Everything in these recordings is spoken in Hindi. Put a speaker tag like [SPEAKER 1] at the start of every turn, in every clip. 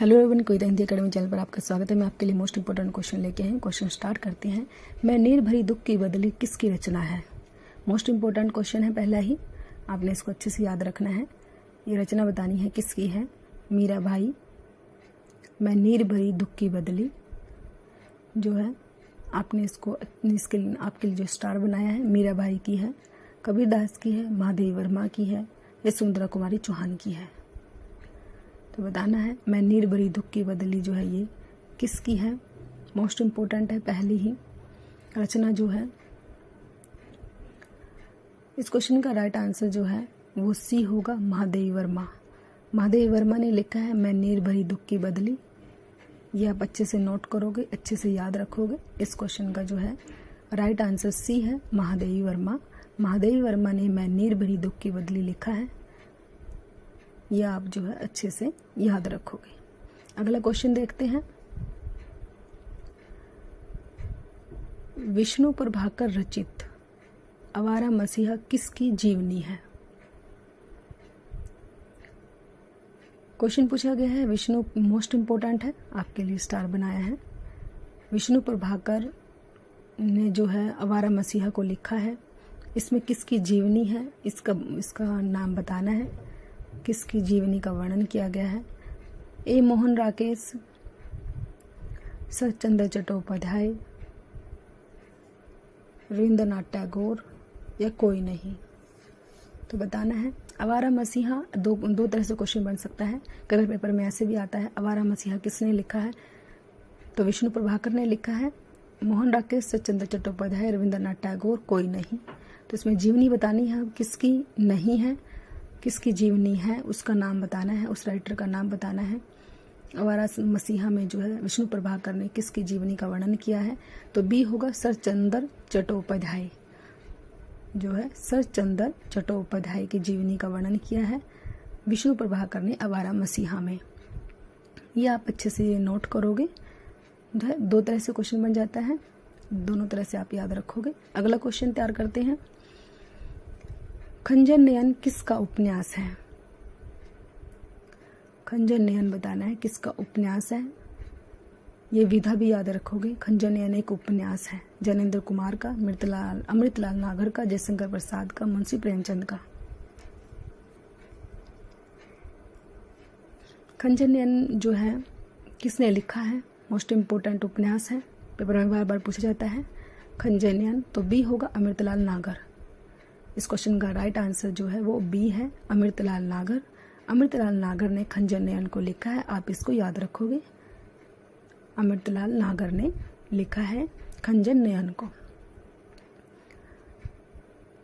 [SPEAKER 1] हेलो एवरीवन, कोई हिंदी अकेडमी चैनल पर आपका स्वागत है। मैं आपके लिए मोस्ट इंपोर्टेंट क्वेश्चन लेके हैं। क्वेश्चन स्टार्ट करते हैं। मैं नीर भरी दुख की बदली किसकी रचना है। मोस्ट इंपोर्टेंट क्वेश्चन है, पहला ही आपने इसको अच्छे से याद रखना है। ये रचना बतानी है किसकी है। मीरा भाई। मैं नीर भरी दुख की बदली जो है आपने इसको इसके आपके लिए जो स्टार बनाया है मीरा भाई की है, कबीरदास की है, महादेवी वर्मा की है, यशोधरा कुमारी चौहान की है। तो बताना है मैं नीर भरी दुख की बदली जो है ये किसकी है। मोस्ट इम्पोर्टेंट है, पहली ही रचना जो है। इस क्वेश्चन का राइट आंसर जो है वो सी होगा, महादेवी वर्मा। महादेवी वर्मा ने लिखा है मैं नीर भरी दुख की बदली। ये आप अच्छे से नोट करोगे, अच्छे से याद रखोगे। इस क्वेश्चन का जो है राइट आंसर सी है, महादेवी वर्मा। महादेवी वर्मा ने मैं नीर भरी दुख की बदली लिखा है। यह आप जो है अच्छे से याद रखोगे। अगला क्वेश्चन देखते हैं। विष्णु प्रभाकर रचित आवारा मसीहा किसकी जीवनी है। क्वेश्चन पूछा गया है विष्णु, मोस्ट इंपोर्टेंट है, आपके लिए स्टार बनाया है। विष्णु प्रभाकर ने जो है आवारा मसीहा को लिखा है। इसमें किसकी जीवनी है, इसका नाम बताना है। किसकी जीवनी का वर्णन किया गया है। ए मोहन राकेश, सचंद्र चट्टोपाध्याय, रविंद्रनाथ टैगोर या कोई नहीं। तो बताना है आवारा मसीहा। दो तरह से क्वेश्चन बन सकता है। कलर पेपर में ऐसे भी आता है आवारा मसीहा किसने लिखा है, तो विष्णु प्रभाकर ने लिखा है। मोहन राकेश, सचंद्र चट्टोपाध्याय, रविंद्रनाथ टैगोर, कोई नहीं। तो इसमें जीवनी बतानी है किसकी नहीं है, किसकी जीवनी है उसका नाम बताना है, उस राइटर का नाम बताना है। आवारा मसीहा में जो है विष्णु प्रभाकर ने किसकी जीवनी का वर्णन किया है, तो बी होगा सरचंद्र चट्टोपाध्याय। जो है सरचंद्र चट्टोपाध्याय की जीवनी का वर्णन किया है विष्णु प्रभाकर ने आवारा मसीहा में। ये आप अच्छे से ये नोट करोगे। जो है दो तरह से क्वेश्चन बन जाता है, दोनों तरह से आप याद रखोगे। अगला क्वेश्चन तैयार करते हैं। खंजर नयन किसका उपन्यास है। खंजर नयन बताना है किसका उपन्यास है। ये विधा भी याद रखोगे। खंजर नयन एक उपन्यास है, जैनेन्द्र कुमार का, अमृतलाल नागर का, जयशंकर प्रसाद का, मुंशी प्रेमचंद का। खंजर नयन जो है किसने लिखा है, मोस्ट इम्पोर्टेंट उपन्यास है, पेपर में बार बार पूछा जाता है। खंजर नयन, तो बी होगा अमृतलाल नागर। इस क्वेश्चन का राइट आंसर जो है वो बी है, अमृतलाल नागर। अमृतलाल नागर ने खंजर नयन को लिखा है, आप इसको याद रखोगे। अमृतलाल नागर ने लिखा है खंजर नयन को।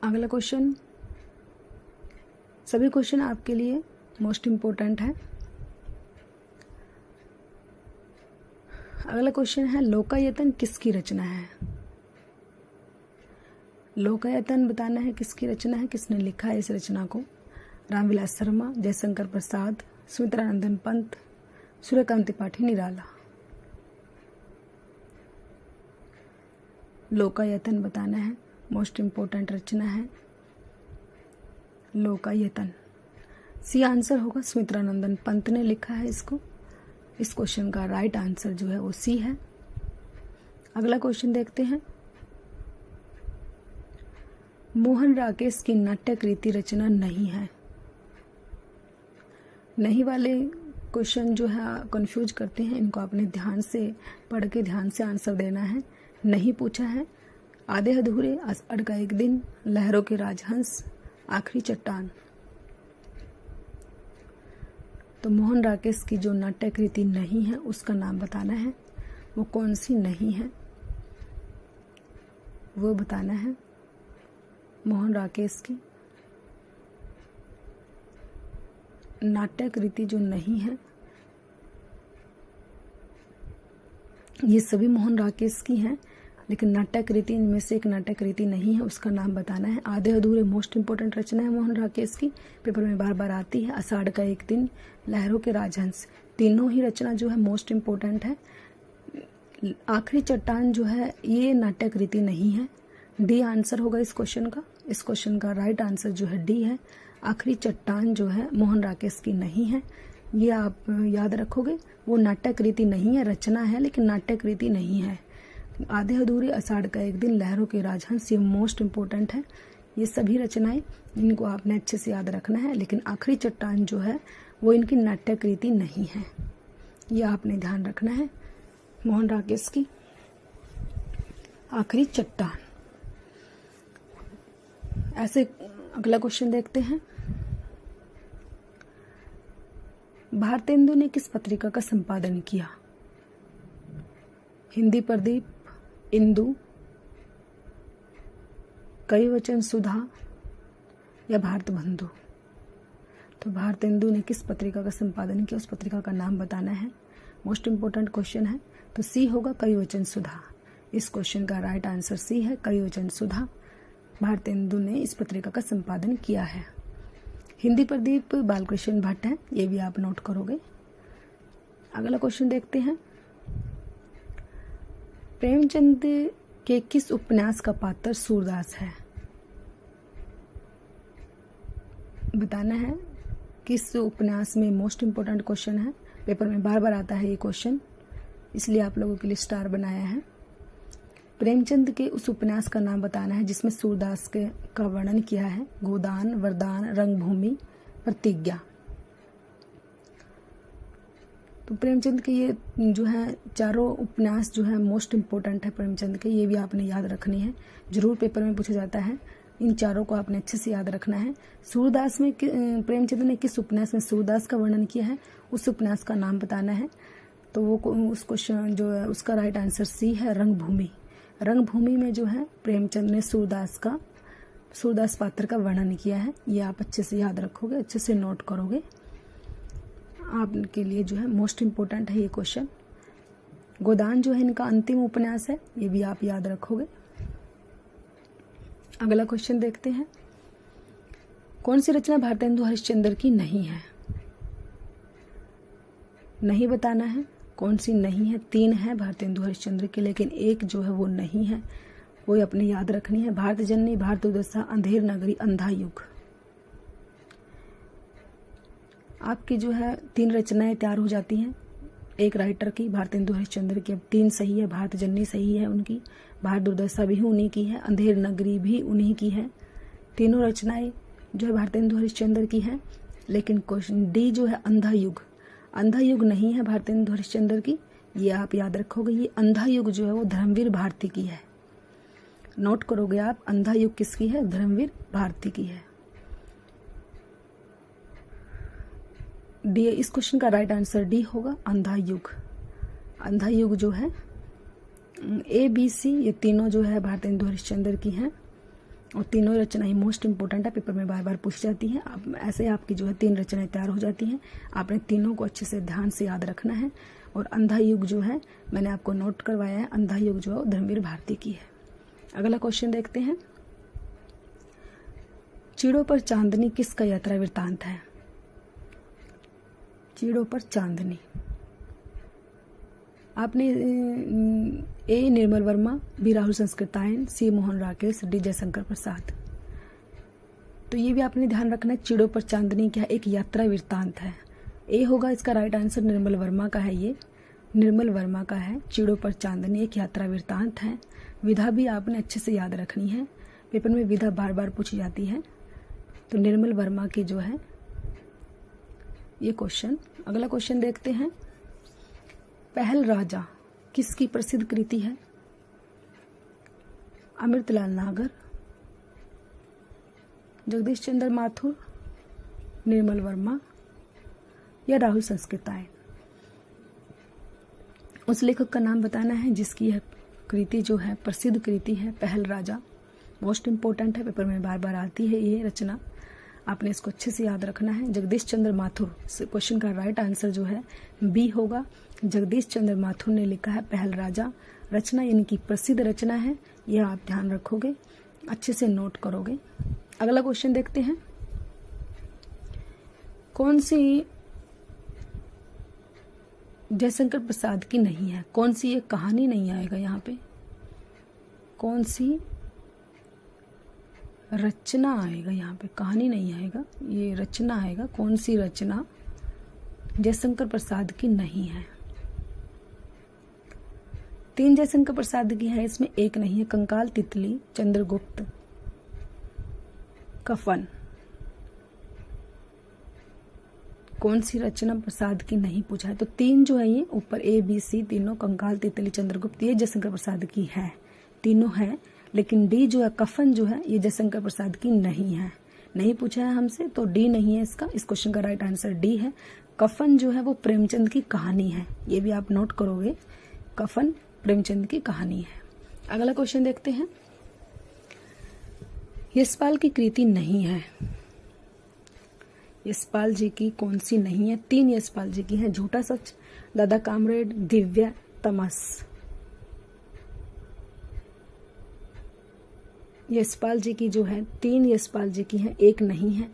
[SPEAKER 1] अगला क्वेश्चन, सभी क्वेश्चन आपके लिए मोस्ट इम्पोर्टेंट है। अगला क्वेश्चन है लोकायतन किसकी रचना है। लोकायतन बताना है किसकी रचना है, किसने लिखा है इस रचना को। रामविलास शर्मा, जयशंकर प्रसाद, सुमित्रानंदन पंत, सूर्यकांत त्रिपाठी, निराला। लोकायतन बताना है, मोस्ट इम्पोर्टेंट रचना है लोकायतन। सी आंसर होगा, सुमित्रानंदन पंत ने लिखा है इसको। इस क्वेश्चन का राइट आंसर जो है वो सी है। अगला क्वेश्चन देखते हैं। मोहन राकेश की नाट्यकृति रचना नहीं है। नहीं वाले क्वेश्चन जो है कंफ्यूज करते हैं, इनको आपने ध्यान से पढ़ के ध्यान से आंसर देना है। नहीं पूछा है आधे अधूरे, असड़ का एक दिन, लहरों के राजहंस, आखिरी चट्टान। तो मोहन राकेश की जो नाट्यकृति नहीं है उसका नाम बताना है। वो कौन सी नहीं है वो बताना है। मोहन राकेश की नाट्यकृति जो नहीं है, ये सभी मोहन राकेश की हैं, लेकिन नाट्यकृति इनमें से एक नाट्यकृति नहीं है, उसका नाम बताना है। आधे अधूरे मोस्ट इंपोर्टेंट रचना है मोहन राकेश की, पेपर में बार बार आती है। आषाढ़ का एक दिन, लहरों के राजहंस, तीनों ही रचना जो है मोस्ट इम्पोर्टेंट है। आखिरी चट्टान जो है ये नाट्यकृति नहीं है। डी आंसर होगा इस क्वेश्चन का। इस क्वेश्चन का राइट आंसर जो है डी है। आखिरी चट्टान जो है मोहन राकेश की नहीं है, ये आप याद रखोगे। वो नाट्यक रीति नहीं है, रचना है लेकिन नाट्यक रीति नहीं है। आधे अधूरे, आषाढ़ का एक दिन, लहरों के राजहंस, ये मोस्ट इम्पोर्टेंट है। ये सभी रचनाएं, इनको आपने अच्छे से याद रखना है। लेकिन आखिरी चट्टान जो है वो इनकी नाट्यक रीति नहीं है, ये आपने ध्यान रखना है। मोहन राकेश की आखिरी चट्टान। ऐसे अगला क्वेश्चन देखते हैं। भारतेंदु ने किस पत्रिका का संपादन किया? हिंदी प्रदीप, इंदु, कई वचन सुधा या भारत बंधु? तो भारतेंदु ने किस पत्रिका का संपादन किया, उस पत्रिका का नाम बताना है। मोस्ट इंपोर्टेंट क्वेश्चन है। तो सी होगा कई वचन सुधा। इस क्वेश्चन का राइट आंसर सी है, कई वचन सुधा। भारतेंदु ने इस पत्रिका का संपादन किया है। हिंदी प्रदीप बालकृष्ण भट्ट है, ये भी आप नोट करोगे। अगला क्वेश्चन देखते हैं। प्रेमचंद के किस उपन्यास का पात्र सूरदास है? बताना है किस उपन्यास में। मोस्ट इंपोर्टेंट क्वेश्चन है, पेपर में बार बार आता है ये क्वेश्चन, इसलिए आप लोगों के लिए स्टार बनाया है। प्रेमचंद के उस उपन्यास का नाम बताना है जिसमें सूरदास के का वर्णन किया है। गोदान, वरदान, रंगभूमि, प्रतिज्ञा। तो प्रेमचंद के ये जो है चारों उपन्यास जो है मोस्ट इम्पोर्टेंट है प्रेमचंद के, ये भी आपने याद रखनी है, जरूर पेपर में पूछा जाता है। इन चारों को आपने अच्छे से याद रखना है। सूरदास में प्रेमचंद ने किस उपन्यास में सूरदास का वर्णन किया है, उस उपन्यास का नाम बताना है। तो वो उस क्वेश्चन जो है उसका राइट आंसर सी है, रंगभूमि। रंगभूमि में जो है प्रेमचंद ने सूरदास पात्र का वर्णन किया है। ये आप अच्छे से याद रखोगे, अच्छे से नोट करोगे, आपके लिए जो है मोस्ट इम्पोर्टेंट है ये क्वेश्चन। गोदान जो है इनका अंतिम उपन्यास है, ये भी आप याद रखोगे। अगला क्वेश्चन देखते हैं। कौन सी रचना भारतेंदु हरिश्चंद्र की नहीं है? नहीं बताना है कौन सी नहीं है। 3 है भारतेंदु हरिश्चंद्र की, लेकिन एक जो है वो नहीं है, वो अपने याद रखनी है। भारत जननी, भारत दुर्दशा, अंधेर नगरी, अंधा युग। आपकी जो है 3 रचनाएं तैयार हो जाती हैं एक राइटर की, भारतेंदु हरिश्चंद्र की। अब 3 सही है, भारत जननी सही है उनकी, भारत दुर्दशा भी उन्हीं की है, अंधेर नगरी भी उन्हीं की है। तीनों रचनाएं जो है भारतेंदु हरिश्चंद्र की है। लेकिन क्वेश्चन डी जो है अंधा युग, अंधा युग नहीं है भारतेंदु हरिश्चंद्र की, ये आप याद रखोगे। ये अंधा युग जो है वो धर्मवीर भारती की है, नोट करोगे आप। अंधा युग किसकी है? धर्मवीर भारती की है। डी, इस क्वेश्चन का राइट आंसर डी होगा, अंधा युग। अंधा युग जो है ए बी सी ये तीनों जो है भारतेंदु हरिश्चंद्र की हैं, और तीनों रचनाएं मोस्ट इंपोर्टेंट है, पेपर में बार बार पूछ जाती हैं। आप ऐसे आपकी जो है 3 रचनाएं तैयार हो जाती हैं। आपने तीनों को अच्छे से ध्यान से याद रखना है। और अंधा युग जो है मैंने आपको नोट करवाया है, अंधा युग जो है धर्मवीर भारती की है। अगला क्वेश्चन देखते हैं। चीड़ों पर चांदनी किसका यात्रा वृत्तांत है? चीड़ों पर चांदनी आपने ए निर्मल वर्मा, बी राहुल संस्कृतायन, सी मोहन राकेश, डी जयशंकर प्रसाद। तो ये भी आपने ध्यान रखना है। चीड़ों पर चांदनी क्या है? एक यात्रा वृत्तांत है। ए होगा इसका राइट आंसर, निर्मल वर्मा का है, ये निर्मल वर्मा का है। चीड़ों पर चांदनी एक यात्रा वृत्तांत है। विधा भी आपने अच्छे से याद रखनी है, पेपर में विधा बार बार पूछी जाती है। तो निर्मल वर्मा की जो है ये क्वेश्चन। अगला क्वेश्चन देखते हैं। पहल राजा किसकी प्रसिद्ध कृति है? अमृतलाल नागर, जगदीश चंद्र माथुर, निर्मल वर्मा या राहुल संस्कृतायन? उस लेखक का नाम बताना है जिसकी यह कृति जो है प्रसिद्ध कृति है, पहल राजा। मोस्ट इंपोर्टेंट है, पेपर में बार बार आती है ये रचना, आपने इसको अच्छे से याद रखना है। जगदीश चंद्र माथुर, क्वेश्चन का राइट आंसर जो है बी होगा। जगदीश चंद्र माथुर ने लिखा है पहल राजा। रचना इनकी प्रसिद्ध रचना है, यह आप ध्यान रखोगे, अच्छे से नोट करोगे। अगला क्वेश्चन देखते हैं। कौन सी जयशंकर प्रसाद की नहीं है? कौन सी ये कहानी नहीं आएगा यहाँ पे, कौन सी रचना आएगा यहाँ पे? कहानी नहीं आएगा, ये रचना आएगा। कौन सी रचना जयशंकर प्रसाद की नहीं है। 3 जयशंकर प्रसाद की है, इसमें एक नहीं है। कंकाल तितली, चंद्रगुप्त, कफन। कौन सी रचना प्रसाद की नहीं पूछा है, तो 3 जो है ये ऊपर A B C तीनों, कंकाल तितली चंद्रगुप्त, ये जयशंकर प्रसाद की है, तीनों है। लेकिन D जो है कफन जो है ये जयशंकर प्रसाद की नहीं है, नहीं पूछा है हमसे, तो D नहीं है इसका। इस क्वेश्चन का राइट आंसर D है। कफन जो है वो प्रेमचंद की कहानी है, ये भी आप नोट करोगे, कफन प्रेमचंद की कहानी है। अगला क्वेश्चन देखते हैं। यशपाल की कृति नहीं है, यशपाल जी की कौन सी नहीं है? 3 यशपाल जी की है, झूठा सच, दादा कामरेड, दिव्या, तमस। यशपाल जी की जो है 3 यशपाल जी की है, एक नहीं है।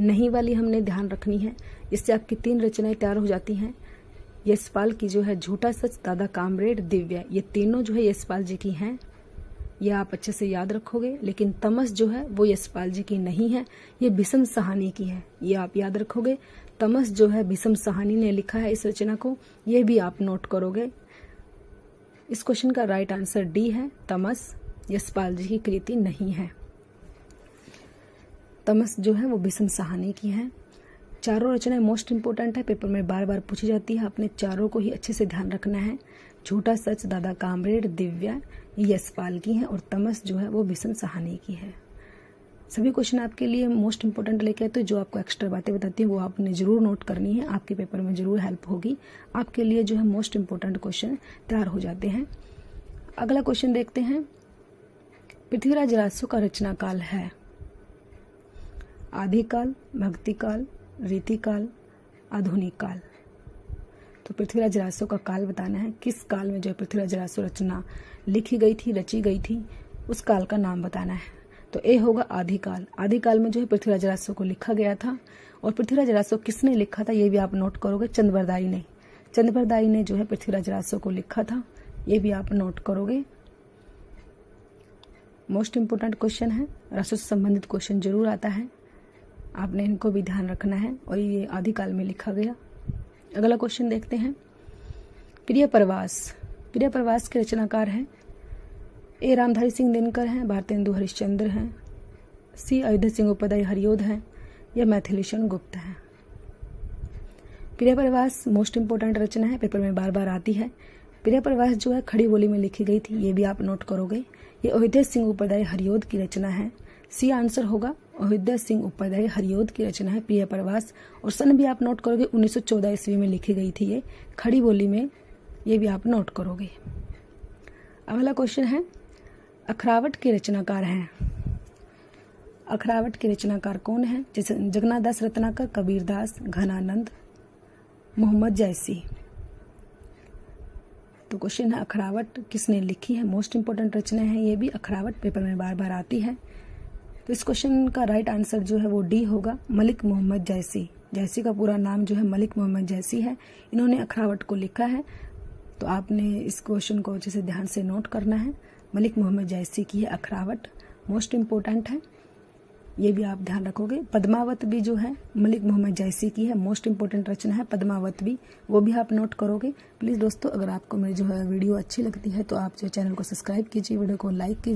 [SPEAKER 1] नहीं वाली हमने ध्यान रखनी है, इससे आपकी 3 रचनाएं तैयार हो जाती हैं। यशपाल की जो है झूठा सच, दादा कामरेड, दिव्या, ये तीनों जो है यशपाल जी की हैं, ये आप अच्छे से याद रखोगे। लेकिन तमस जो है वो यशपाल जी की नहीं है, ये भीष्म साहनी की है, ये आप याद रखोगे। तमस जो है भीष्म साहनी ने लिखा है इस रचना को, ये भी आप नोट करोगे। इस क्वेश्चन का राइट आंसर D है, तमस यशपाल जी की कृति नहीं है। तमस जो है वो भीष्म साहनी की है। चारों रचनाएं मोस्ट इंपोर्टेंट है, पेपर में बार बार पूछी जाती है, आपने चारों को ही अच्छे से ध्यान रखना है। झूठा सच, दादा कामरेड, दिव्या, ये यशपाल की है, और तमस जो है वो भीष्म साहनी की है। सभी क्वेश्चन आपके लिए मोस्ट इंपोर्टेंट लेके आते हैं, जो आपको एक्स्ट्रा बातें बताती हैं वो आपने जरूर नोट करनी है, आपके पेपर में जरूर हेल्प होगी। आपके लिए जो है मोस्ट इंपोर्टेंट क्वेश्चन तैयार हो जाते हैं। अगला क्वेश्चन देखते हैं। पृथ्वीराज राजसू का रचना काल है आदिकाल, भक्तिकाल, रीतिकाल, आधुनिक काल। तो पृथ्वीराज राजसू का काल बताना है, किस काल में जो है पृथ्वीराज राजसू रचना लिखी गई थी, रची गई थी, उस काल का नाम बताना है। तो ए होगा आदिकाल। आदिकाल में जो है पृथ्वीराज राजसू को लिखा गया था, और पृथ्वीराज राजसू किसने लिखा था ये भी आप नोट करोगे, चंद्रबरदाई ने। चंद्रबरदाई ने जो है पृथ्वीराज राजसू को लिखा था, ये भी आप नोट करोगे। मोस्ट इंपोर्टेंट क्वेश्चन है, राजसू से संबंधित क्वेश्चन जरूर आता है, आपने इनको भी ध्यान रखना है, और ये आदिकाल में लिखा गया। अगला क्वेश्चन देखते हैं। प्रिय प्रवास, प्रिय प्रवास के रचनाकार हैं ए रामधारी सिंह दिनकर हैं, भारतेंदु हरिश्चंद्र हैं, सी अयोध्या सिंह उपाध्याय हरियोध हैं, या मैथिलीशरण गुप्त हैं। प्रिय प्रवास मोस्ट इंपोर्टेंट रचना है, पेपर में बार बार आती है। प्रिय प्रवास जो है खड़ी बोली में लिखी गई थी, ये भी आप नोट करोगे। ये अयोध्या सिंह उपाध्याय हरियोध की रचना है, सी आंसर होगा। अयोध्या सिंह उपाध्याय हरियोध की रचना है प्रिय प्रवास, और सन भी आप नोट करोगे, 1914 ईस्वी में लिखी गई थी ये खड़ी बोली में, ये भी आप नोट करोगे। अगला क्वेश्चन है। अखरावट के रचनाकार हैं, अखरावट के रचनाकार कौन है? जैसे जगन्नाथ दास रत्नाकर, कबीरदास, घनानंद, मोहम्मद जैसी। तो क्वेश्चन है अखरावट किसने लिखी है? मोस्ट इंपोर्टेंट रचना है ये भी, अखरावट पेपर में बार बार आती है। तो इस क्वेश्चन का राइट आंसर जो है वो D होगा, मलिक मोहम्मद जैसी। जैसी का पूरा नाम जो है मलिक मोहम्मद जैसी है, इन्होंने अखरावट को लिखा है। तो आपने इस क्वेश्चन को अच्छे से ध्यान से नोट करना है, मलिक मोहम्मद जैसी की है अखरावट, मोस्ट इंपोर्टेंट है, ये भी आप ध्यान रखोगे। पद्मावत भी जो है मलिक मोहम्मद जैसी की है, मोस्ट इंपोर्टेंट रचना है पद्मावत भी, वो भी आप नोट करोगे। प्लीज़ दोस्तों, अगर आपको मेरी जो है वीडियो अच्छी लगती है तो आप जो चैनल को सब्सक्राइब कीजिए, वीडियो को लाइक कीजिए।